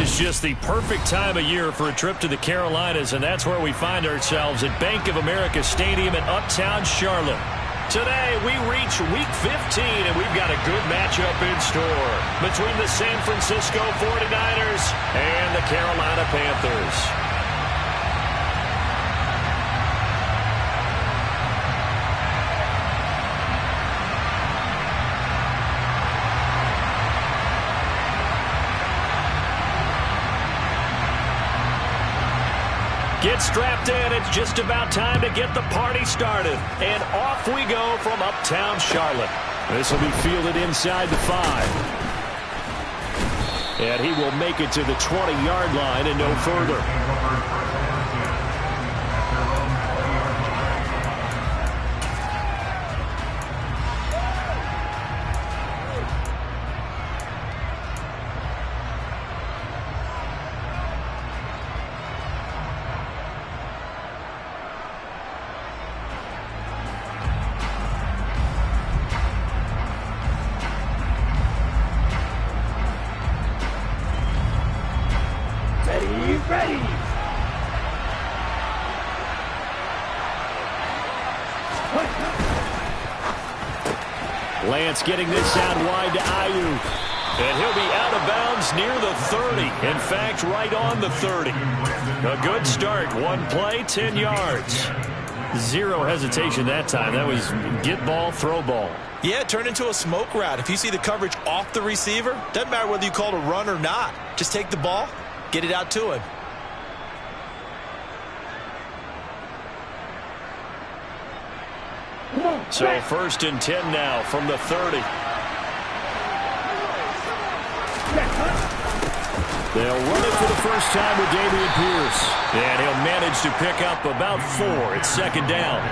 is just the perfect time of year for a trip to the Carolinas, and that's where we find ourselves at Bank of America Stadium in Uptown Charlotte. Today, we reach Week 15, and we've got a good matchup in store between the San Francisco 49ers and the Carolina Panthers. Get strapped in. It's just about time to get the party started. And off we go from Uptown Charlotte. This will be fielded inside the 5. And he will make it to the 20-yard line and no further. Lance getting this out wide to Ayuk. And he'll be out of bounds near the 30. In fact, right on the 30. A good start. One play, 10 yards. Zero hesitation that time. That was get ball, throw ball. Yeah, it turned into a smoke route. If you see the coverage off the receiver, doesn't matter whether you call it a run or not. Just take the ball, get it out to him. So 1st and 10 now from the 30. They'll run it for the first time with Dameon Pierce. And he'll manage to pick up about 4. It's 2nd down.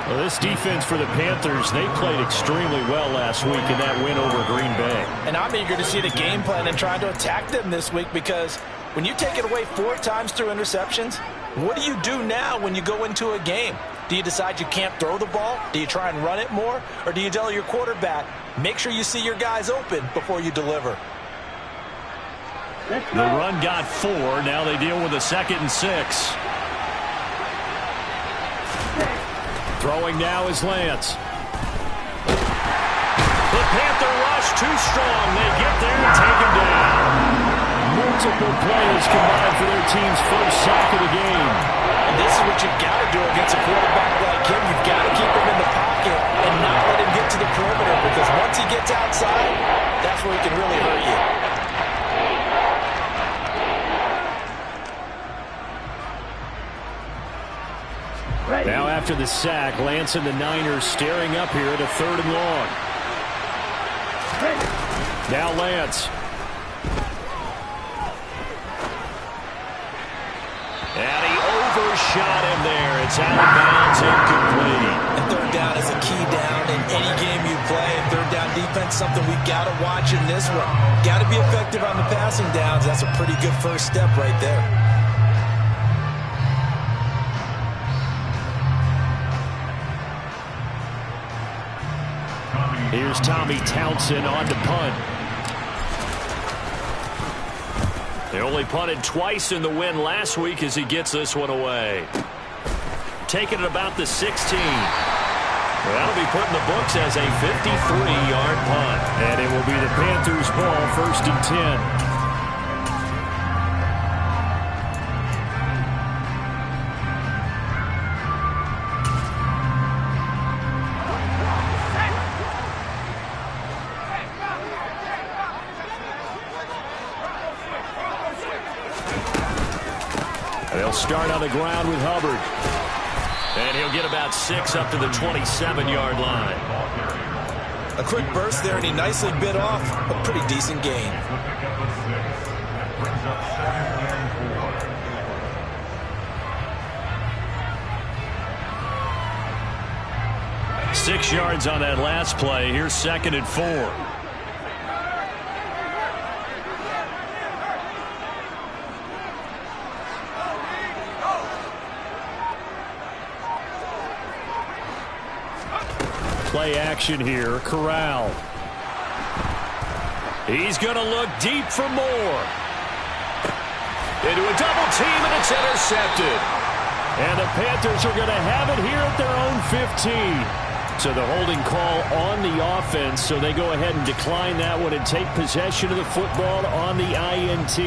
Well, this defense for the Panthers, they played extremely well last week in that win over Green Bay. And I'm eager to see the game plan and trying to attack them this week, because when you take it away 4 times through interceptions, what do you do now when you go into a game? Do you decide you can't throw the ball? Do you try and run it more? Or do you tell your quarterback, make sure you see your guys open before you deliver? The run got 4. Now they deal with a 2nd and 6. Throwing now is Lance. The Panther rush too strong. They get there and take him down. Multiple players combined for their team's first sack of the game. And this is what you've got to do against a quarterback like him. You've got to keep him in the pocket and not let him get to the perimeter, because once he gets outside, that's where he can really hurt you. Now after the sack, Lance and the Niners staring up here at a 3rd and long. Now Lance. And he overshot him there. It's out of bounds, incomplete. And 3rd down is a key down in any game you play. And 3rd down defense, something we've got to watch in this one. Got to be effective on the passing downs. That's a pretty good first step right there. Here's Tommy Townsend on to punt. They only punted twice in the win last week as he gets this one away. Taking it about the 16. That'll be put in the books as a 53-yard punt. And it will be the Panthers' ball, 1st and 10. They'll start on the ground with Hubbard. And he'll get about 6 up to the 27-yard line. A quick burst there, and he nicely bit off a pretty decent gain. Six yards on that last play. Here's 2nd and 4. Play action here. Corral. He's going to look deep for more. Into a double team, and it's intercepted. And the Panthers are going to have it here at their own 15. So the holding call on the offense, so they go ahead and decline that one and take possession of the football on the INT.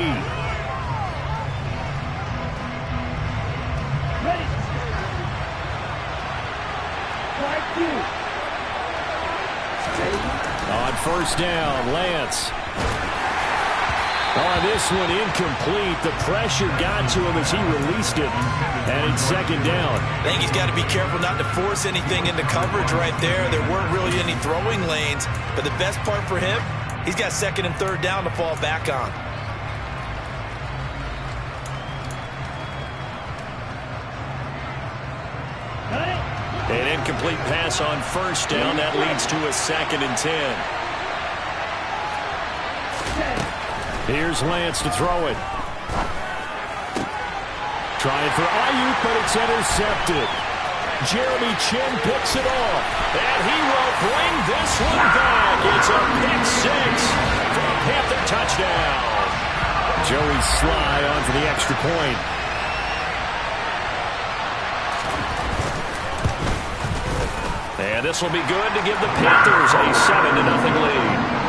On first down, Lance. On this one, incomplete. The pressure got to him as he released it, and it's second down. I think he's got to be careful not to force anything into coverage right there. There weren't really any throwing lanes, but the best part for him, he's got second and third down to fall back on. An incomplete pass on first down. That leads to a 2nd and 10. Here's Lance to throw it. Trying for Ayuk, but it's intercepted. Jeremy Chin picks it off. And he will bring this one back. It's a pick 6 for a Panther touchdown. Joey Sly on for the extra point. And this will be good to give the Panthers a 7-0 lead.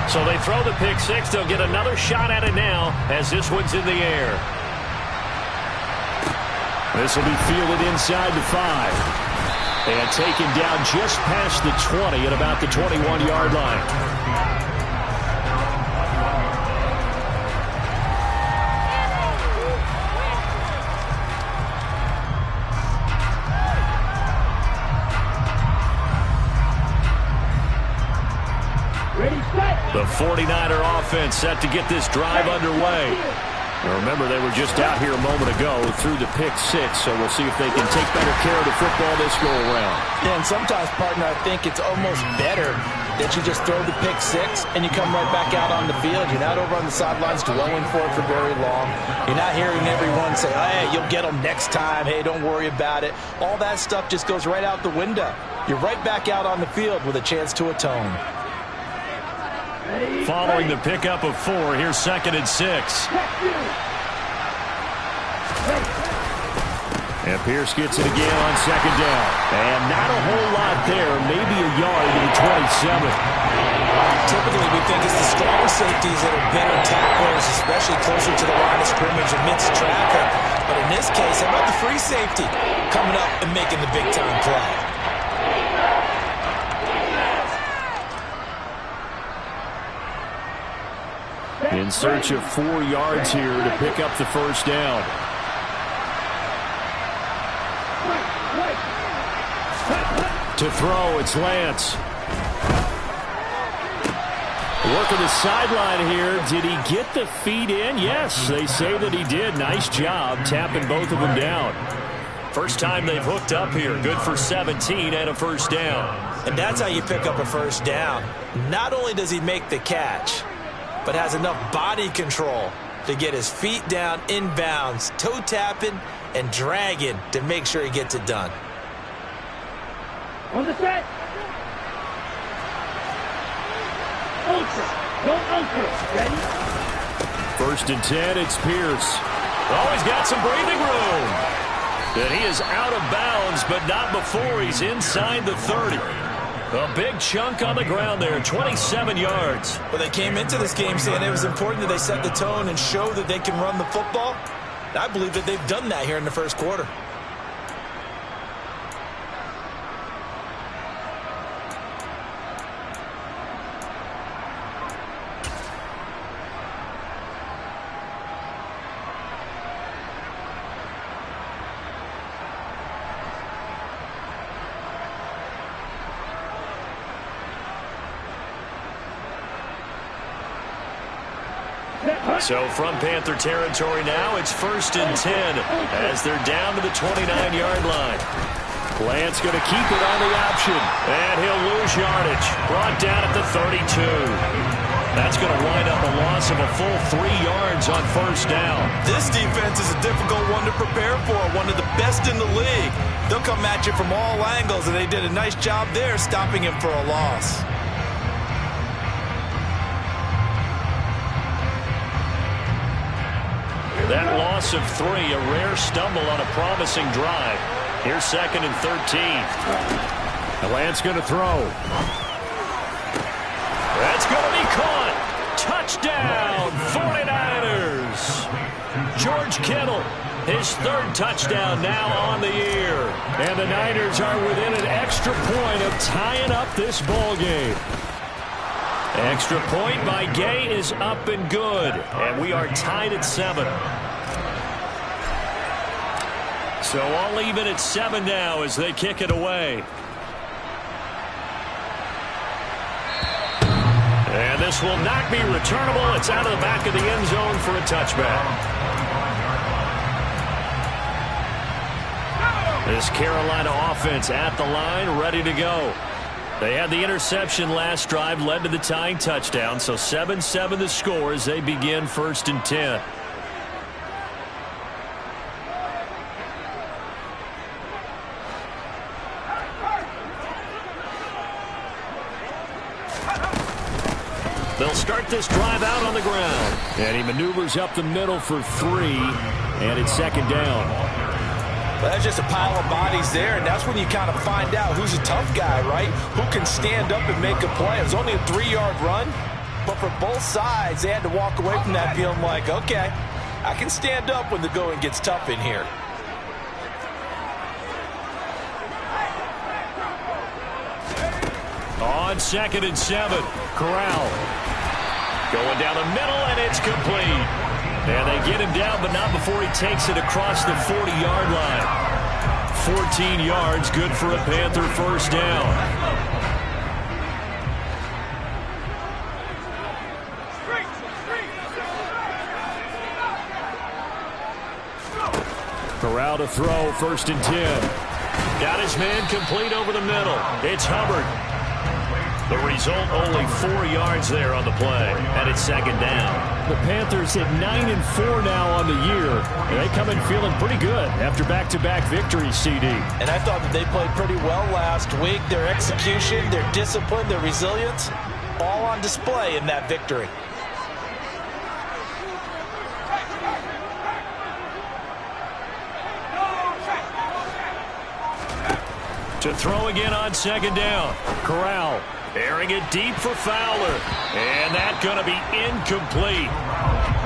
So they throw the pick 6. They'll get another shot at it now as this one's in the air. This will be fielded inside the 5. And taken down just past the 20 at about the 21-yard line. The 49er offense set to get this drive underway. Now remember, they were just out here a moment ago through the pick 6, so we'll see if they can take better care of the football this go-around. Yeah, and sometimes, partner, I think it's almost better that you just throw the pick 6 and you come right back out on the field. You're not over on the sidelines dwelling for it for very long. You're not hearing everyone say, hey, you'll get them next time. Hey, don't worry about it. All that stuff just goes right out the window. You're right back out on the field with a chance to atone. Following the pickup of 4, here's 2nd and 6. And Pierce gets it again on 2nd down. And not a whole lot there, maybe a yard to the 27. Typically, we think it's the strong safeties that are better tacklers, especially closer to the line of scrimmage amidst traffic. But in this case, how about the free safety coming up and making the big-time play? In search of 4 yards here to pick up the first down. To throw, it's Lance. Working the sideline here. Did he get the feet in? Yes, they say that he did. Nice job tapping both of them down. First time they've hooked up here. Good for 17 and a first down. And that's how you pick up a first down. Not only does he make the catch, but has enough body control to get his feet down inbounds, toe tapping and dragging to make sure he gets it done. On the set. Ultra. Go ultra. Ready? 1st and 10, it's Pierce. Oh, he's got some breathing room. And he is out of bounds, but not before he's inside the 30. A big chunk on the ground there, 27 yards. Well, they came into this game saying it was important that they set the tone and show that they can run the football. I believe that they've done that here in the first quarter. So from Panther territory now, it's 1st and 10 as they're down to the 29-yard line. Lance going to keep it on the option, and he'll lose yardage. Brought down at the 32. That's going to wind up a loss of a full 3 yards on first down. This defense is a difficult one to prepare for, one of the best in the league. They'll come at you from all angles, and they did a nice job there stopping him for a loss. That loss of 3, a rare stumble on a promising drive. Here's 2nd and 13. Lance going to throw. That's going to be caught. Touchdown, 49ers. George Kittle, his 3rd touchdown now on the year. And the Niners are within an extra point of tying up this ball game. Extra point by Gay is up and good. And we are tied at 7. So all even at 7 now as they kick it away. And this will not be returnable. It's out of the back of the end zone for a touchback. This Carolina offense at the line, ready to go. They had the interception last drive, led to the tying touchdown. So 7-7 the score as they begin 1st and 10. They'll start this drive out on the ground. And he maneuvers up the middle for 3. And it's 2nd down. Well, that's just a pile of bodies there, and that's when you kind of find out who's a tough guy, right? Who can stand up and make a play. It was only a 3-yard run, but for both sides, they had to walk away from that feeling like, okay, I can stand up when the going gets tough in here. On 2nd and 7, Corral. Going down the middle, and it's complete. And they get him down, but not before he takes it across the 40-yard line. 14 yards, good for a Panther first down. Corral to throw, 1st and 10. Got his man complete over the middle. It's Hubbard. The result, only 4 yards there on the play, and it's 2nd down. The Panthers at 9-4 now on the year. They come in feeling pretty good after back-to-back victories, CD. And I thought that they played pretty well last week. Their execution, their discipline, their resilience, all on display in that victory. To throw again on 2nd down. Corral airing it deep for Fowler. And that's going to be incomplete.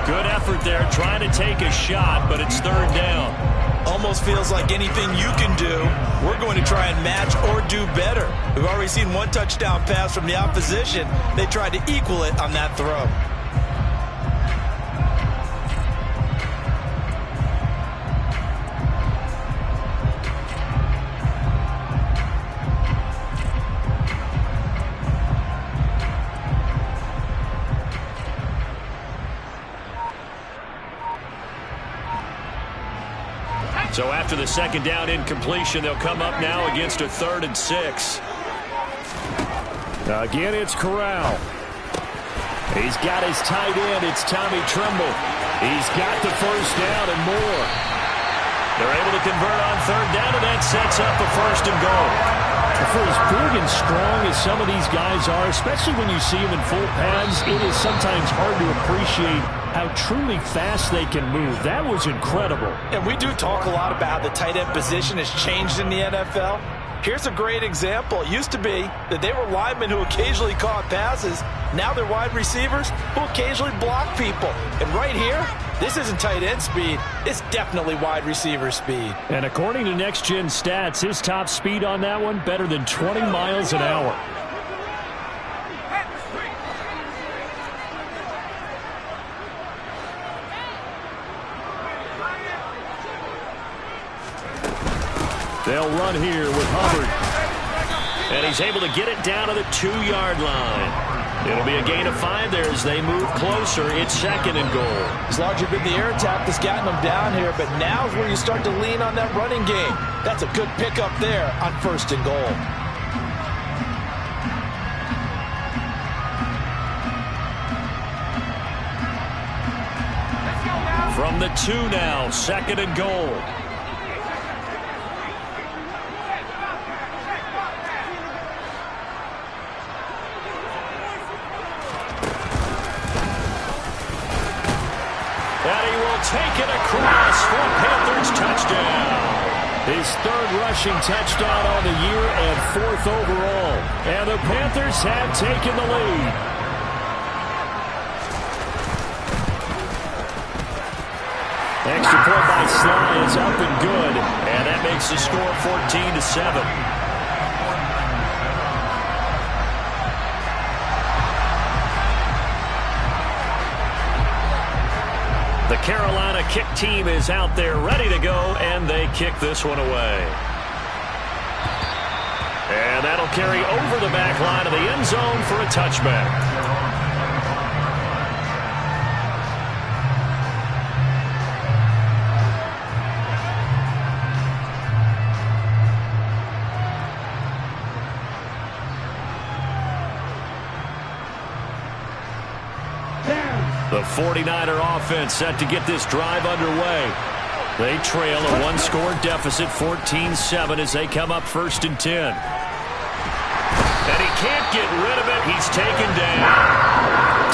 Good effort there trying to take a shot, but it's 3rd down. Almost feels like anything you can do, we're going to try and match or do better. We've already seen 1 touchdown pass from the opposition. They tried to equal it on that throw. So after the 2nd down incompletion, they'll come up now against a 3rd and 6. Again, it's Corral. He's got his tight end. It's Tommy Tremble. He's got the first down and more. They're able to convert on 3rd down, and that sets up a 1st and goal. For as big and strong as some of these guys are, especially when you see them in full pads, it is sometimes hard to appreciate how truly fast they can move. That was incredible. And we do talk a lot about how the tight end position has changed in the NFL. Here's a great example. It used to be that they were linemen who occasionally caught passes. Now they're wide receivers who occasionally block people. And right here, this isn't tight end speed. It's definitely wide receiver speed. And according to Next Gen Stats, his top speed on that one, better than 20 miles an hour. They'll run here with Hubbard. And he's able to get it down to the 2-yard line. It'll be a gain of 5 there as they move closer. It's 2nd and goal. It's largely been the air attack that's gotten them down here, but now's where you start to lean on that running game. That's a good pickup there on 1st and goal. from the 2 now, 2nd and goal. And he will take it across for a Panthers touchdown. His 3rd rushing touchdown on the year and 4th overall. And the Panthers have taken the lead. Extra point by Sly is up and good. And that makes the score 14-7. The Carolina kick team is out there ready to go, and they kick this one away. And that'll carry over the back line of the end zone for a touchback. The 49er offense set to get this drive underway. They trail a 1-score deficit, 14-7, as they come up 1st and 10. And he can't get rid of it. He's taken down.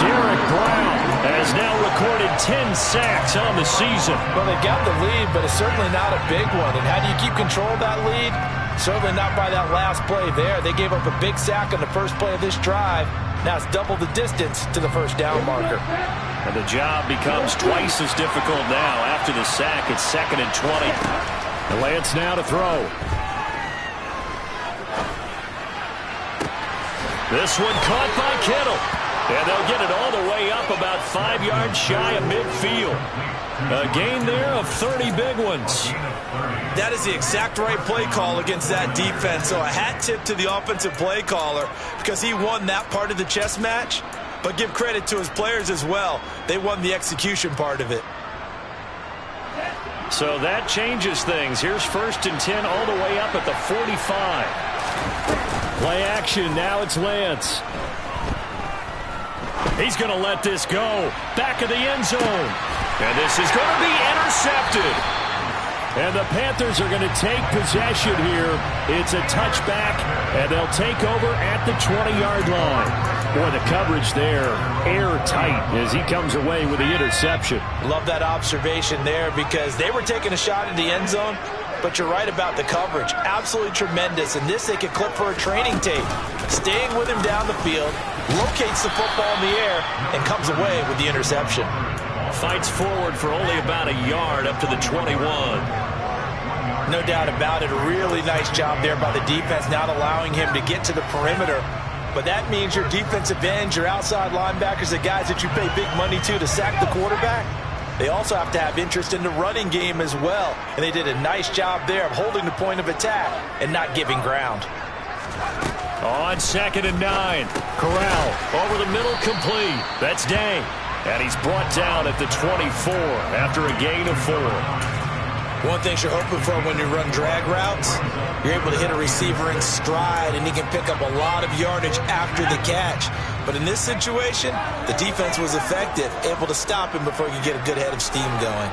Derek Brown has now recorded 10 sacks on the season. Well, they got the lead, but it's certainly not a big one. And how do you keep control of that lead? Certainly not by that last play there. They gave up a big sack on the first play of this drive. Now it's double the distance to the first down marker. And the job becomes twice as difficult now. After the sack, it's 2nd and 20. The Lance now to throw. This one caught by Kittle. And they'll get it all the way up about 5 yards shy of midfield. A gain there of 30 big ones. That is the exact right play call against that defense. So a hat tip to the offensive play caller because he won that part of the chess match. But give credit to his players as well. They won the execution part of it. So that changes things. Here's 1st and 10 all the way up at the 45. Play action. Now it's Lance. He's going to let this go. Back of the end zone. And this is going to be intercepted. And the Panthers are going to take possession here. It's a touchback, and they'll take over at the 20-yard line. Boy, the coverage there, airtight as he comes away with the interception. Love that observation there because they were taking a shot at the end zone, but you're right about the coverage. Absolutely tremendous, and this they could clip for a training tape. Staying with him down the field, locates the football in the air, and comes away with the interception. Fights forward for only about a yard up to the 21. No doubt about it. A really nice job there by the defense, not allowing him to get to the perimeter. But that means your defensive ends, your outside linebackers, the guys that you pay big money to sack the quarterback, they also have to have interest in the running game as well. And they did a nice job there of holding the point of attack and not giving ground. On 2nd and 9. Corral over the middle, complete. That's Day. And he's brought down at the 24 after a gain of 4. One thing you're hoping for when you run drag routes, you're able to hit a receiver in stride, and he can pick up a lot of yardage after the catch. But in this situation, the defense was effective, able to stop him before he could get a good head of steam going.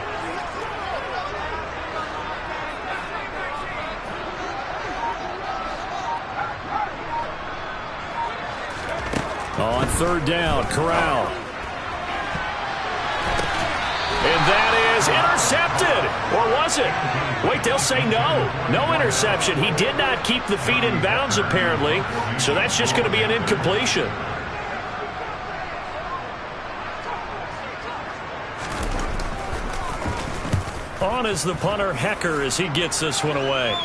On 3rd down, Corral. And that is intercepted. Or was it? Wait, they'll say no. No interception. He did not keep the feet in bounds, apparently. So that's just going to be an incompletion. On is the punter, Hecker, as he gets this one away.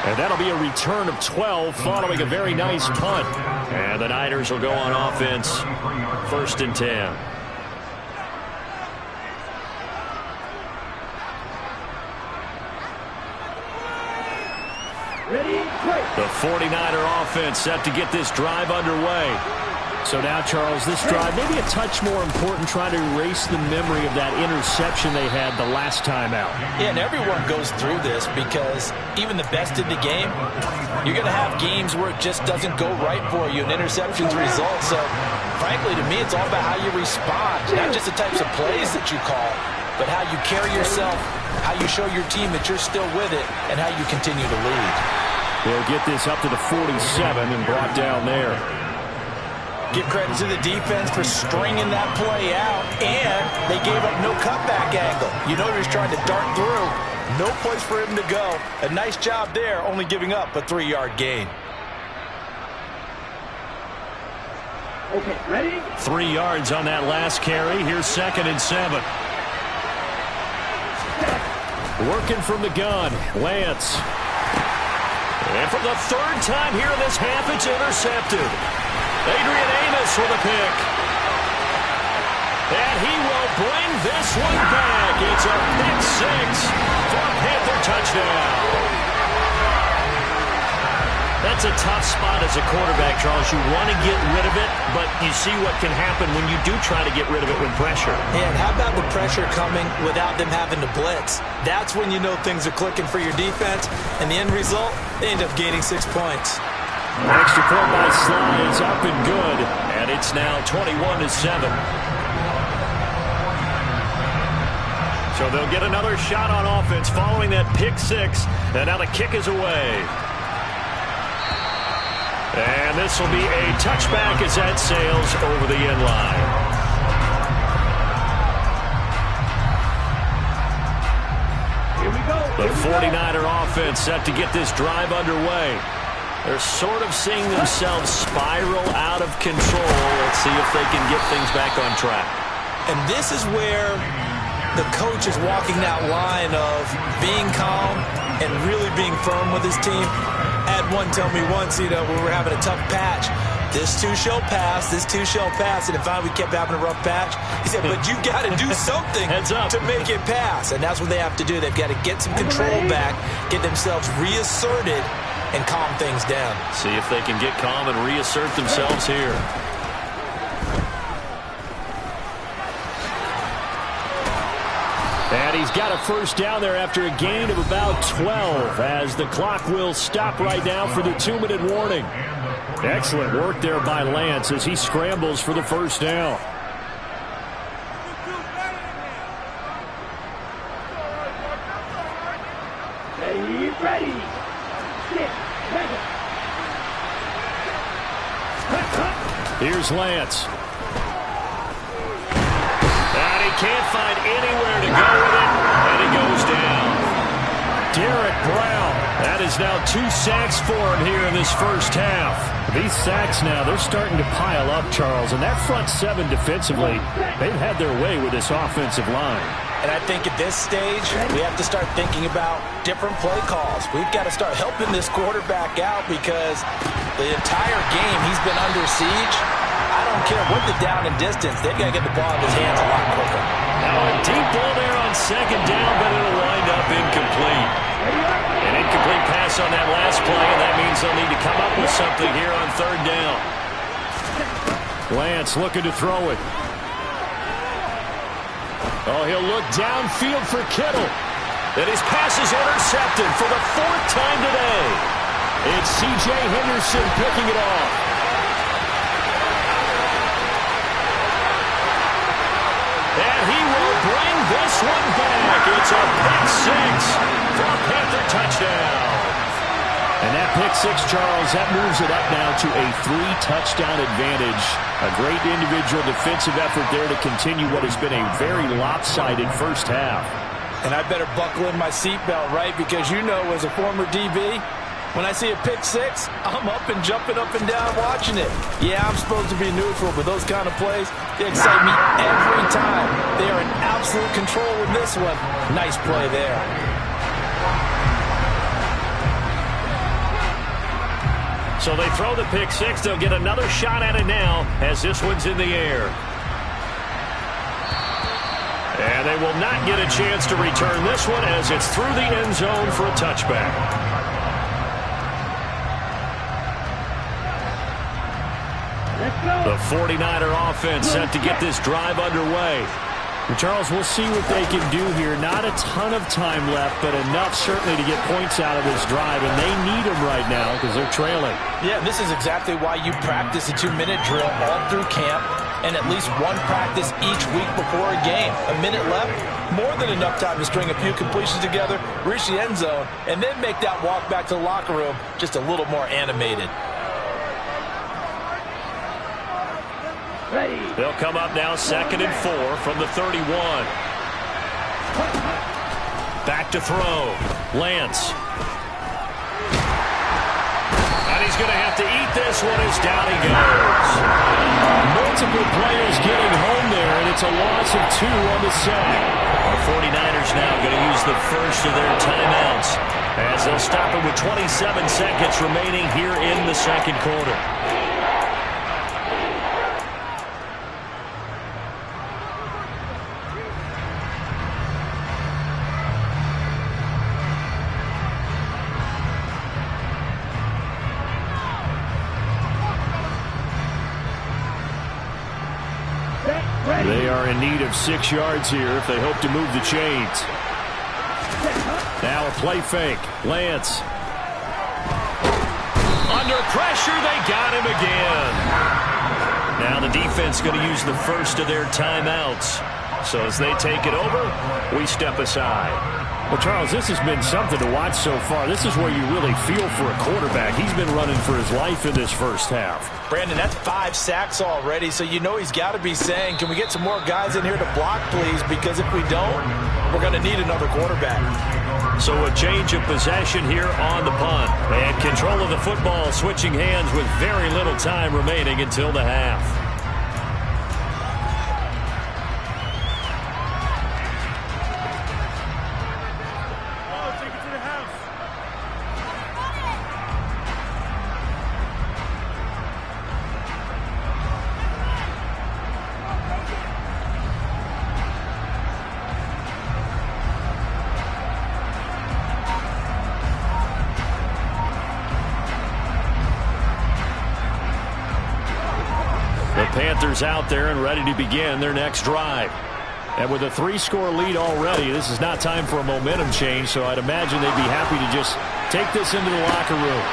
And that'll be a return of 12 following a very nice punt. And the Niners will go on offense, 1st and 10. The 49er offense set to get this drive underway. So now, Charles, this drive maybe a touch more important, trying to erase the memory of that interception they had the last time out. Yeah, and everyone goes through this because even the best in the game, you're going to have games where it just doesn't go right for you, and interceptions result. So frankly, to me, it's all about how you respond, not just the types of plays that you call, but how you carry yourself, how you show your team that you're still with it, and how you continue to lead. They'll get this up to the 47 and brought down there. Give credit to the defense for stringing that play out, and they gave up no cutback angle. You know he was trying to dart through. No place for him to go. A nice job there, only giving up a 3-yard gain. Okay, ready? 3 yards on that last carry. Here's 2nd and 7. Working from the gun, Lance. And for the 3rd time here in this half, it's intercepted. Adrian Amos with a pick. And he will bring this one back. It's a pick 6 for a Panther touchdown. That's a tough spot as a quarterback, Charles. You want to get rid of it, but you see what can happen when you do try to get rid of it when pressure. And how about the pressure coming without them having to blitz? That's when you know things are clicking for your defense, and the end result, they end up gaining 6 points. Extra point by Sly is up and good, and it's now 21-7. So they'll get another shot on offense following that pick 6, and now the kick is away. And this will be a touchback as that sails over the end line. Here we go. The 49er offense set to get this drive underway. They're sort of seeing themselves spiral out of control. Let's see if they can get things back on track. And this is where the coach is walking that line of being calm and really being firm with his team. I had one tell me once, we were having a tough patch. This too shall pass, this too shall pass. And finally we kept having a rough patch. He said, but you got to do something to make it pass. And that's what they have to do. They've got to get some control back, get themselves reasserted, and calm things down. See if they can get calm and reassert themselves here. And he's got a first down there after a gain of about 12 as the clock will stop right now for the 2-minute warning. Excellent work there by Lance as he scrambles for the first down. Ready. Here's Lance. And he can't find anywhere to go with it, and he goes down. Derek Brown. That is now 2 sacks for him here in this first half. These sacks now, they're starting to pile up, Charles. And that front 7 defensively, they've had their way with this offensive line. And I think at this stage, we have to start thinking about different play calls. We've got to start helping this quarterback out because the entire game he's been under siege. I don't care what the down and distance, they've got to get the ball in his hands a lot quicker. Now a deep ball there on 2nd down, but it'll wind up incomplete. An incomplete pass on that last play, and that means they'll need to come up with something here on 3rd down. Lance looking to throw it. Oh, he'll look downfield for Kittle. And his pass is intercepted for the 4th time today. It's C.J. Henderson picking it off. And he will bring this one back. It's a pick 6 for a Panther touchdown. And that pick 6, Charles, that moves it up now to a 3-touchdown advantage. A great individual defensive effort there to continue what has been a very lopsided first half. And I better buckle in my seatbelt, right? Because you know, as a former DB, when I see a pick 6, I'm up and jumping up and down watching it. Yeah, I'm supposed to be neutral, but those kind of plays, they excite me every time. They are in absolute control in this one. Nice play there. So they throw the pick 6. They'll get another shot at it now as this one's in the air. And they will not get a chance to return this one as it's through the end zone for a touchback. Let's go. The 49er offense set to get this drive underway. Well, Charles, we'll see what they can do here. Not a ton of time left, but enough certainly to get points out of this drive, and they need them right now because they're trailing. Yeah, this is exactly why you practice a 2-minute drill all through camp and at least one practice each week before a game. A minute left, more than enough time to string a few completions together, reach the end zone, and then make that walk back to the locker room just a little more animated. Ready. They'll come up now 2nd and 4 from the 31. Back to throw. Lance. And he's going to have to eat this one as down he goes. Multiple players getting home there, and it's a loss of 2 on the sack. Our 49ers now going to use the first of their timeouts as they'll stop it with 27 seconds remaining here in the second quarter. They are in need of 6 yards here if they hope to move the chains. Now a play fake. Lance. Under pressure, they got him again. Now the defense going to use the first of their timeouts. So as they take it over, we step aside. Well, Charles, this has been something to watch so far. This is where you really feel for a quarterback. He's been running for his life in this first half. Brandon, that's 5 sacks already, so you know he's got to be saying, can we get some more guys in here to block, please? Because if we don't, we're going to need another quarterback. So a change of possession here on the punt. And control of the football switching hands with very little time remaining until the half. Panthers out there and ready to begin their next drive. And with a 3-score lead already, this is not time for a momentum change, so I'd imagine they'd be happy to just take this into the locker room.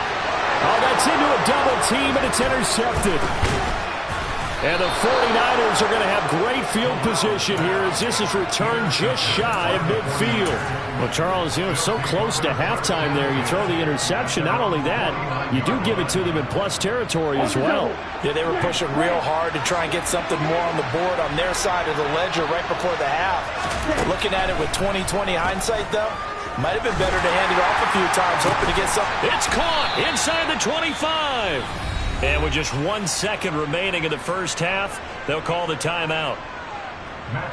Oh, that's into a double team, and it's intercepted. And the 49ers are going to have great field position here as this is returned just shy of midfield. Well, Charles, you know, so close to halftime there. You throw the interception. Not only that, you do give it to them in plus territory as well. Yeah, they were pushing real hard to try and get something more on the board on their side of the ledger right before the half. Looking at it with 20/20 hindsight, though, might have been better to hand it off a few times, hoping to get something. It's caught inside the 25. And with just 1 second remaining in the first half, they'll call the timeout.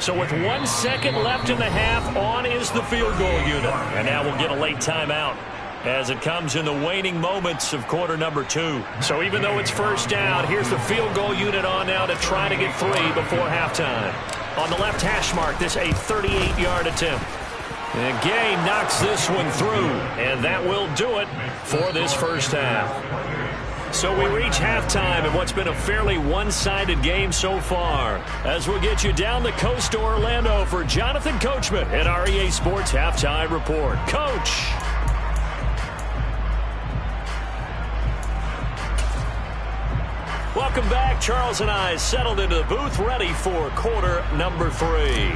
So with 1 second left in the half, on is the field goal unit. And now we'll get a late timeout as it comes in the waning moments of quarter number 2. So even though it's first down, here's the field goal unit on now to try to get 3 before halftime. On the left hash mark, this a 38-yard attempt. And Gay knocks this one through, and that will do it for this first half. So we reach halftime in what's been a fairly one-sided game so far. As we'll get you down the coast to Orlando for Jonathan Coachman at our EA Sports Halftime Report. Coach. Welcome back. Charles and I settled into the booth ready for quarter number 3.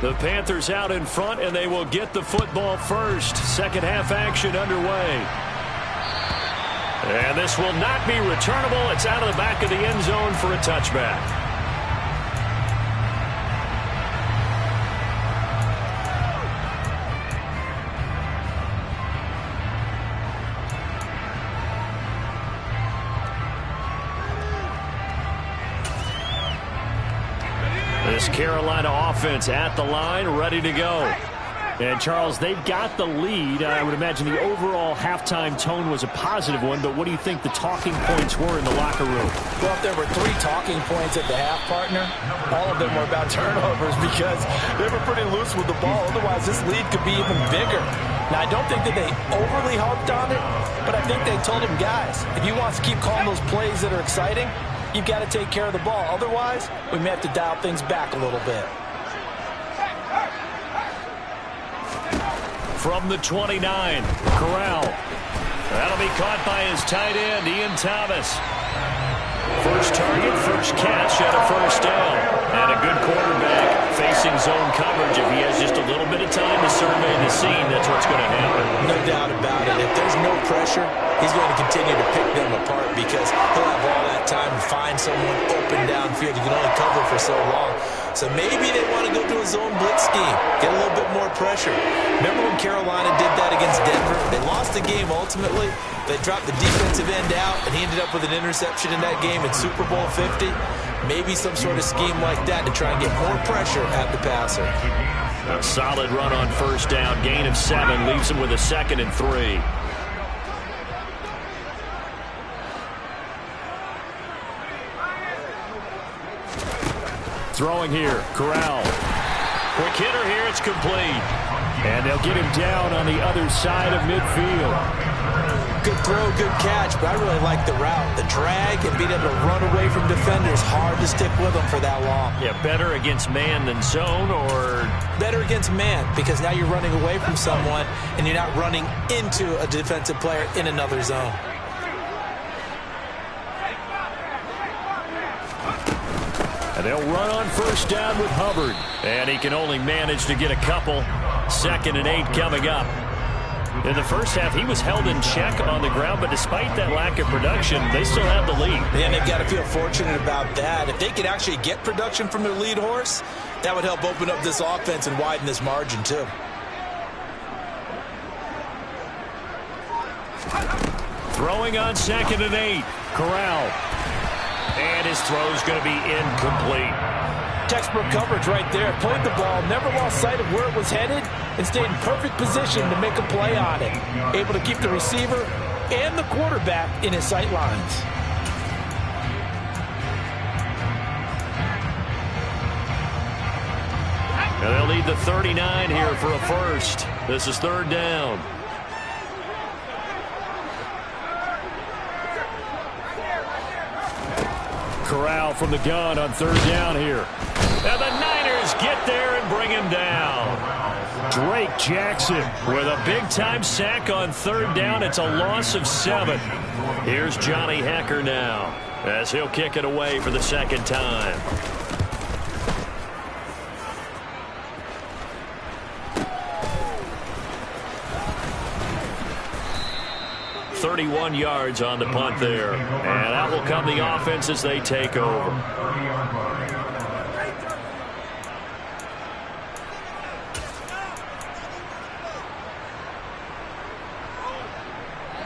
The Panthers out in front, and they will get the football first. Second half action underway. And this will not be returnable. It's out of the back of the end zone for a touchback. This Carolina offense at the line, ready to go. And, Charles, they've got the lead. I would imagine the overall halftime tone was a positive one, but what do you think the talking points were in the locker room? Well, if there were 3 talking points at the half, partner, all of them were about turnovers because they were pretty loose with the ball. Otherwise, this lead could be even bigger. Now, I don't think that they overly harped on it, but I think they told them, guys, if you want to keep calling those plays that are exciting, you've got to take care of the ball. Otherwise, we may have to dial things back a little bit. From the 29, Corral. That'll be caught by his tight end, Ian Thomas. First target, first catch, and a first down. And a good quarterback facing zone coverage. If he has just a little bit of time to survey the scene, that's what's going to happen. No doubt about it. If there's no pressure, he's going to continue to pick them apart because he'll have all that time to find someone open downfield. You can only cover for so long. So maybe they want to go to a zone blitz scheme, get a little bit more pressure. Remember when Carolina did that against Denver? They lost the game ultimately. They dropped the defensive end out, and he ended up with an interception in that game in Super Bowl 50. Maybe some sort of scheme like that to try and get more pressure at the passer. A solid run on first down. Gain of 7 leaves him with a 2nd and 3. Throwing here, Corral. Quick hitter here, it's complete. And they'll get him down on the other side of midfield. Good throw, good catch, but I really like the route. The drag and being able to run away from defenders, hard to stick with them for that long. Yeah, better against man than zone, or? Better against man, because now you're running away from someone and you're not running into a defensive player in another zone. And they'll run on first down with Hubbard. And he can only manage to get a couple. 2nd and 8 coming up. In the first half, he was held in check on the ground, but despite that lack of production, they still have the lead. And they've got to feel fortunate about that. If they could actually get production from their lead horse, that would help open up this offense and widen this margin too. Throwing on 2nd and 8. Corral. And his throw's going to be incomplete. Textbook coverage right there. Played the ball, never lost sight of where it was headed, and stayed in perfect position to make a play on it. Able to keep the receiver and the quarterback in his sight lines. And they'll need the 39 here for a first. This is 3rd down. Corral from the gun on 3rd down here. And the Niners get there and bring him down. Drake Jackson with a big-time sack on 3rd down. It's a loss of 7. Here's Johnny Hecker now as he'll kick it away for the 2nd time. .31 yards on the punt there. And that will come the offense as they take over.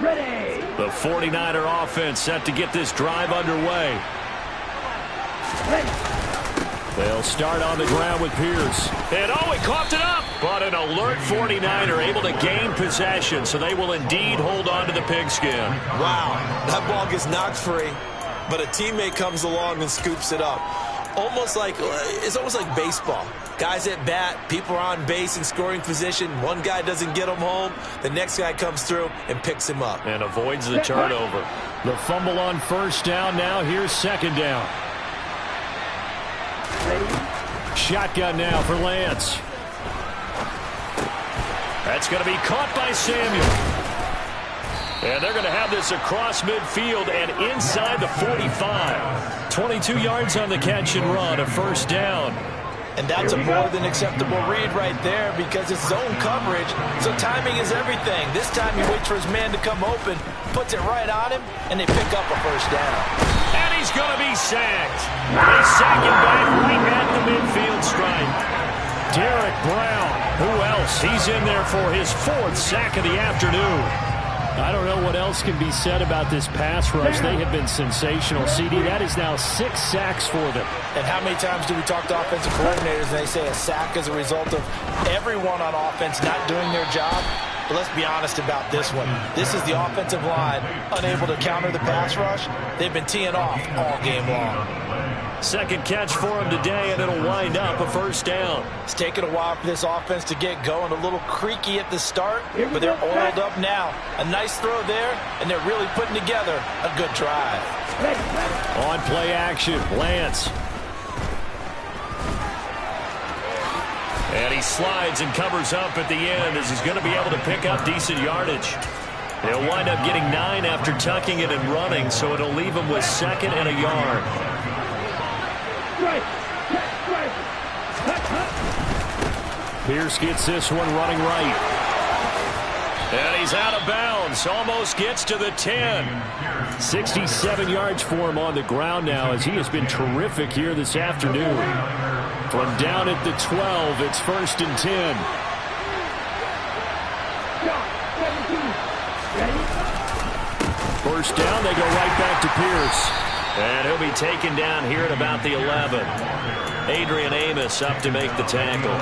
Ready. The 49er offense set to get this drive underway. Ready. They'll start on the ground with Pierce. And oh, he coughed it up. But an alert 49er able to gain possession, so they will indeed hold on to the pigskin. Wow, that ball gets knocked free, but a teammate comes along and scoops it up. It's almost like baseball. Guys at bat, people are on base in scoring position. One guy doesn't get him home. The next guy comes through and picks him up. And avoids the turnover. The fumble on first down now. Here's 2nd down. Shotgun now for Lance. That's going to be caught by Samuel. And they're going to have this across midfield and inside the 45. 22 yards on the catch and run, a first down. And that's a more than acceptable read right there because it's zone coverage, so timing is everything. This time he waits for his man to come open, puts it right on him, and they pick up a first down. And he's going to be sacked. They sack him back right at the midfield stripe. Derek Brown, who else? He's in there for his 4th sack of the afternoon. I don't know what else can be said about this pass rush. They have been sensational. CD, that is now 6 sacks for them. And how many times do we talk to offensive coordinators and they say a sack is a result of everyone on offense not doing their job? But let's be honest about this one. This is the offensive line unable to counter the pass rush. They've been teeing off all game long. Second catch for him today, and it'll wind up a first down. It's taken a while for this offense to get going. A little creaky at the start, but they're oiled up now. A nice throw there, and they're really putting together a good drive. On play action, Lance. And he slides and covers up at the end as he's going to be able to pick up decent yardage. He'll wind up getting 9 after tucking it and running, so it'll leave him with 2nd and a yard. Pierce gets this one running right. And he's out of bounds. Almost gets to the 10. 67 yards for him on the ground now as he has been terrific here this afternoon. From down at the 12, it's 1st and 10. First down, they go right back to Pierce. And he'll be taken down here at about the 11. Adrian Amos up to make the tackle.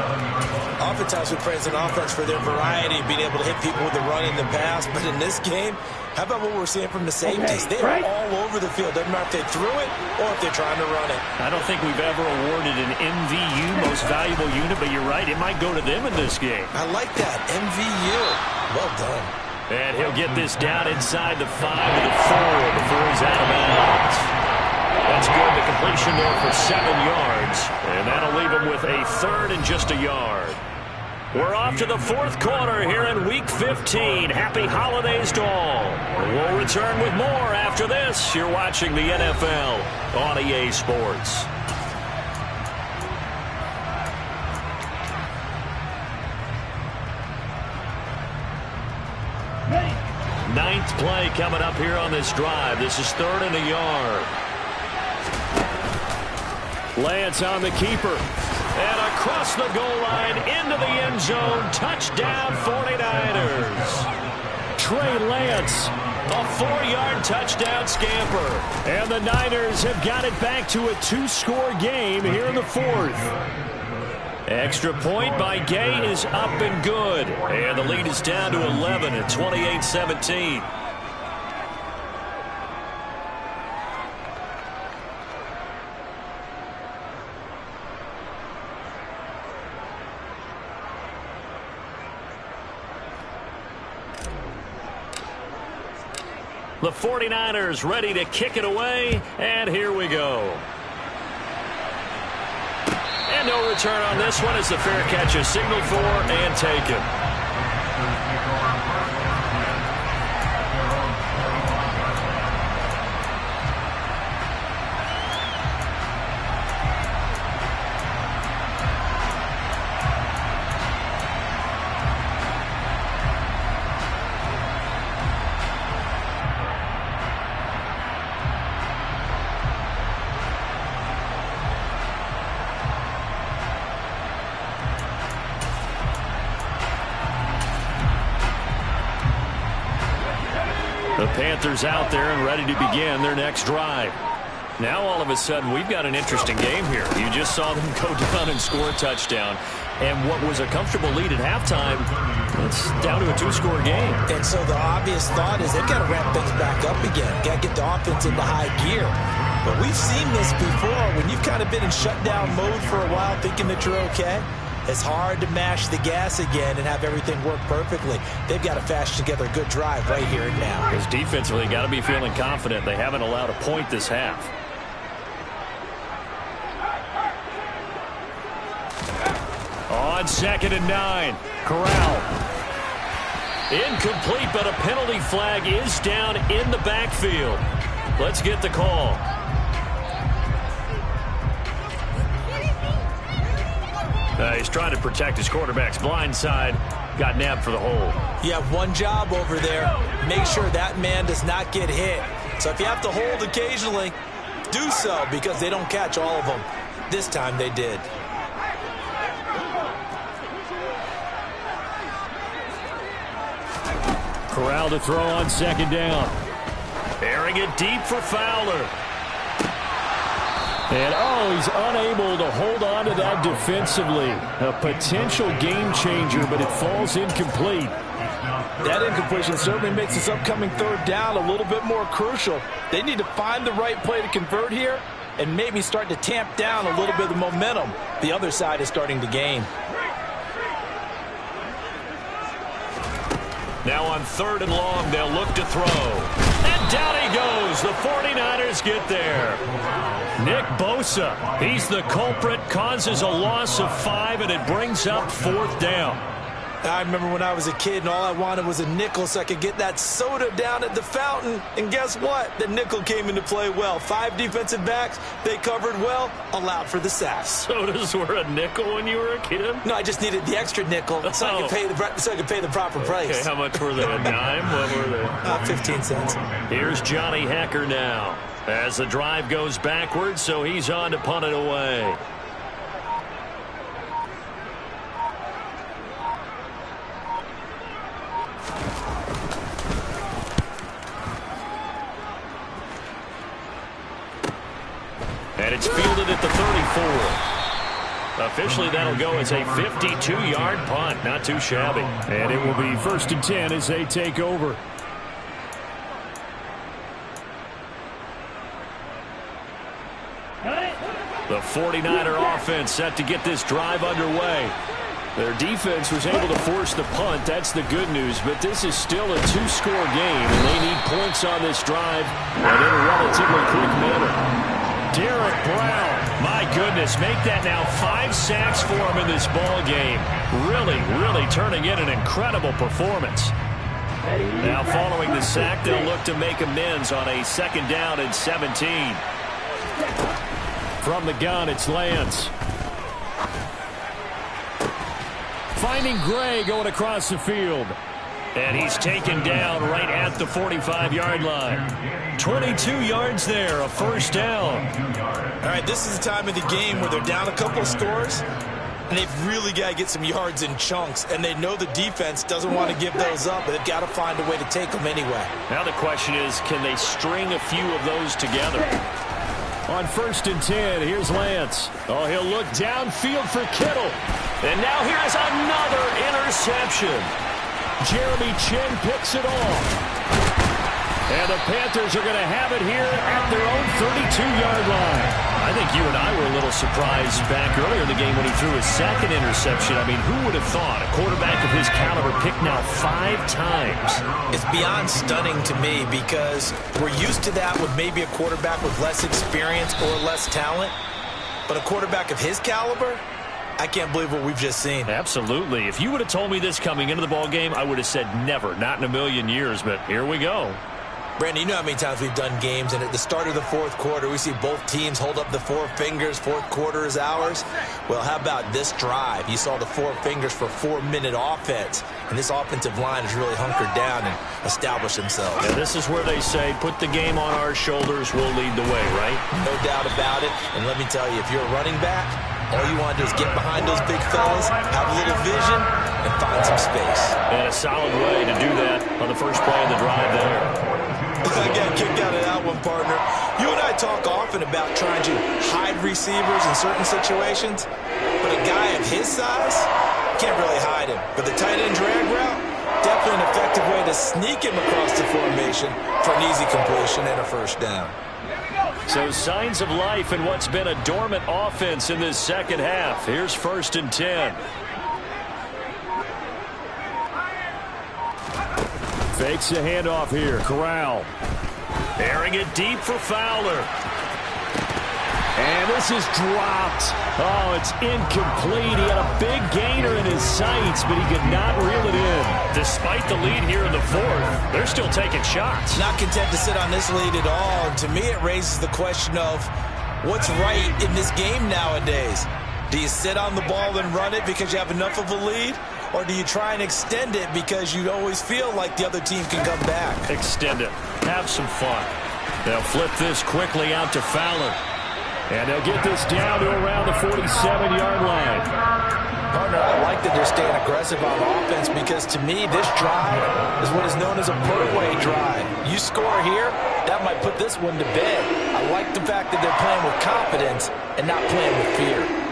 Oftentimes we praise an offense for their variety, being able to hit people with the run and the pass. But in this game, how about what we're seeing from the safeties? They are all over the field. Doesn't matter if they threw it or if they're trying to run it. I don't think we've ever awarded an MVU, most valuable unit, but you're right, it might go to them in this game. I like that, MVU. Well done. And he'll get this down inside the 5 to the 4 before he's out of bounds. That's good. The completion there for 7 yards. And that'll leave him with a 3rd and just a yard. We're off to the 4th quarter here in Week 15. Happy holidays to all. We'll return with more after this. You're watching the NFL on EA Sports. Ninth play coming up here on this drive. This is 3rd and a yard. Lance on the keeper. And across the goal line into the end zone. Touchdown 49ers. Trey Lance. A 4-yard touchdown scamper. And the Niners have got it back to a 2-score game here in the 4th. Extra point by Gay is up and good. And the lead is down to 11 at 28-17. The 49ers ready to kick it away, and here we go. And no return on this one as the fair catch is signaled for and taken. The Panthers out there and ready to begin their next drive. Now all of a sudden we've got an interesting game here. You just saw them go down and score a touchdown. And what was a comfortable lead at halftime, it's down to a 2-score game. And so the obvious thought is they've got to ramp things back up again. Got to get the offense into high gear. But we've seen this before. When you've kind of been in shutdown mode for a while thinking that you're okay, it's hard to mash the gas again and have everything work perfectly. They've got to fashion together a good drive right here and now. Because defensively, got to be feeling confident. They haven't allowed a point this half. On 2nd and 9, Corral. Incomplete, but a penalty flag is down in the backfield. Let's get the call. He's trying to protect his quarterback's blind side. Got nabbed for the hold. You have one job over there. Make sure that man does not get hit. So if you have to hold occasionally, do so because they don't catch all of them. This time they did. Corral to throw on 2nd down. Airing it deep for Fowler. And, he's unable to hold on to that defensively. A potential game changer, but it falls incomplete. That incompletion certainly makes this upcoming 3rd down a little bit more crucial. They need to find the right play to convert here, and maybe start to tamp down a little bit of the momentum the other side is starting to gain. Now on 3rd and long, they'll look to throw. And down he goes. The 49ers get there. Nick Bosa, he's the culprit, causes a loss of 5, and it brings up 4th down. I remember when I was a kid and all I wanted was a nickel so I could get that soda down at the fountain. And guess what? The nickel came into play well. 5 defensive backs, they covered well, allowed for the sacks. Sodas were a nickel when you were a kid? No, I just needed the extra nickel so I could pay the proper price. Okay, how much were they? A dime? What were they? 15 cents. Here's Johnny Hecker now as the drive goes backwards, so he's on to punt it away. And it's fielded at the 34. Officially, that'll go as a 52-yard punt. Not too shabby. And it will be 1st and 10 as they take over. The 49er offense set to get this drive underway. Their defense was able to force the punt. That's the good news. But this is still a 2-score game, and they need points on this drive and in a relatively quick manner. Derek Brown, my goodness, make that now 5 sacks for him in this ball game. Really turning in an incredible performance. Now following the sack, they'll look to make amends on a 2nd down and 17. From the gun, it's Lance. Finding Gray going across the field. And he's taken down right at the 45-yard line. 22 yards there, a 1st down. All right, this is the time of the game where they're down a couple of scores, and they've really got to get some yards in chunks, and they know the defense doesn't want to give those up, but they've got to find a way to take them anyway. Now the question is, can they string a few of those together? On 1st and 10, here's Lance. Oh, he'll look downfield for Kittle. And now here's another interception. Jeremy Chin picks it off. And the Panthers are going to have it here at their own 32-yard line. I think you and I were a little surprised back earlier in the game when he threw his 2nd interception. I mean, who would have thought a quarterback of his caliber picked now 5 times? It's beyond stunning to me because we're used to that with maybe a quarterback with less experience or less talent. But a quarterback of his caliber, I can't believe what we've just seen. Absolutely. If you would have told me this coming into the ball game, I would have said never, not in a million years. But here we go. Brandon, you know how many times we've done games, and at the start of the 4th quarter, we see both teams hold up the 4 fingers, 4th quarter is ours. Well, how about this drive? You saw the 4 fingers for 4-minute offense, and this offensive line has really hunkered down and established themselves. Yeah, this is where they say, put the game on our shoulders, we'll lead the way, right? No doubt about it, and let me tell you, if you're a running back, all you want to do is get behind those big fellas, have a little vision, and find some space. And a solid way to do that on the first play of the drive there. I got kicked out of that one, partner. You and I talk often about trying to hide receivers in certain situations, but a guy of his size, can't really hide him. But the tight end drag route, definitely an effective way to sneak him across the formation for an easy completion and a 1st down. So signs of life in what's been a dormant offense in this 2nd half. Here's 1st and 10. Fakes the handoff here. Corral. Airing it deep for Fowler. And this is dropped. Oh, it's incomplete. He had a big gainer in his sights, but he could not reel it in. Despite the lead here in the 4th, they're still taking shots. Not content to sit on this lead at all. And to me, it raises the question of what's right in this game nowadays. Do you sit on the ball and run it because you have enough of a lead? Or do you try and extend it because you always feel like the other team can come back? Extend it. Have some fun. They'll flip this quickly out to Fowler. And they'll get this down to around the 47-yard line. Partner, I like that they're staying aggressive on offense because to me, this drive is what is known as a put-away drive. You score here, that might put this one to bed. I like the fact that they're playing with confidence and not playing with fear.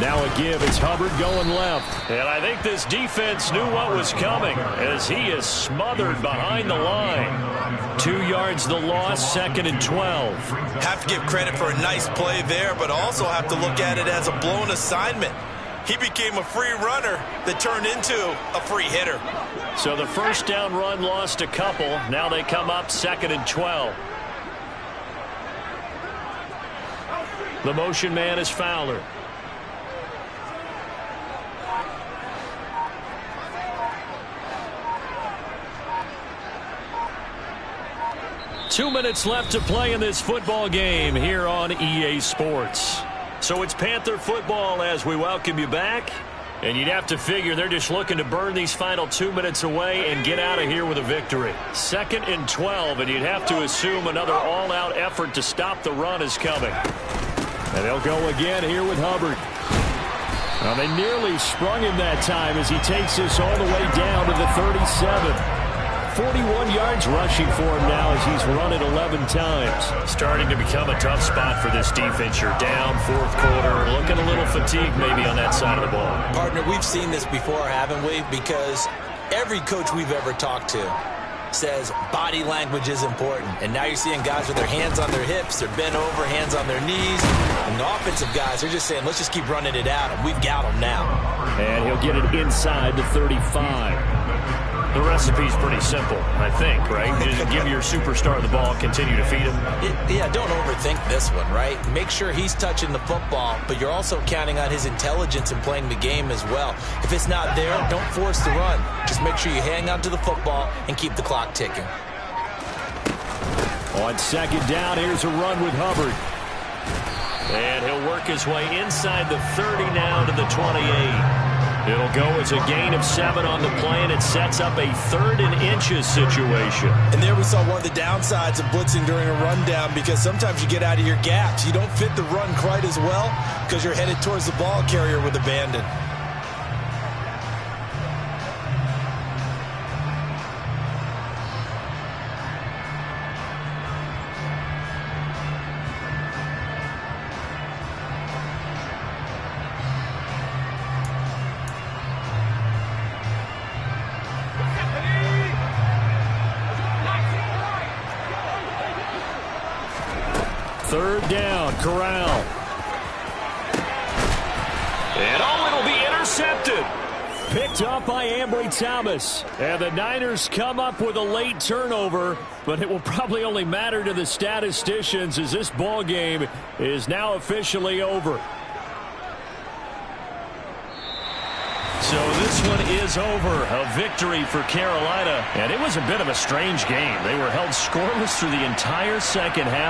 Now a give. It's Hubbard going left. And I think this defense knew what was coming as he is smothered behind the line. 2 yards the loss, 2nd and 12. Have to give credit for a nice play there, but also have to look at it as a blown assignment. He became a free runner that turned into a free hitter. So the first down run lost a couple. Now they come up 2nd and 12. The motion man is Fowler. Two minutes left to play in this football game here on EA Sports. So it's Panther football as we welcome you back. And you'd have to figure they're just looking to burn these final 2 minutes away and get out of here with a victory. 2nd and 12, and you'd have to assume another all-out effort to stop the run is coming. And they'll go again here with Hubbard. Well, they nearly sprung him that time as he takes this all the way down to the 37. 41 yards rushing for him now as he's run it 11 times. Starting to become a tough spot for this defense. You're down, 4th quarter, looking a little fatigued maybe on that side of the ball. Partner, we've seen this before, haven't we? Because every coach we've ever talked to says body language is important. And now you're seeing guys with their hands on their hips, they're bent over, hands on their knees. And the offensive guys are just saying, let's just keep running it out, and we've got them now. And he'll get it inside the 35. The recipe's pretty simple, I think, right? Just give your superstar the ball, continue to feed him. Yeah, don't overthink this one, right? Make sure he's touching the football, but you're also counting on his intelligence in playing the game as well. If it's not there, don't force the run. Just make sure you hang on to the football and keep the clock ticking. On 2nd down, here's a run with Hubbard. And he'll work his way inside the 30 now to the 28. It'll go as a gain of 7 on the play, and it sets up a 3rd and inches situation. And there we saw one of the downsides of blitzing during a rundown, because sometimes you get out of your gaps. You don't fit the run quite as well because you're headed towards the ball carrier with abandon. Third down, Corral. And it'll be intercepted. Picked up by Ambry Thomas. And the Niners come up with a late turnover, but it will probably only matter to the statisticians as this ball game is now officially over. So this one is over. A victory for Carolina. And it was a bit of a strange game. They were held scoreless through the entire second half.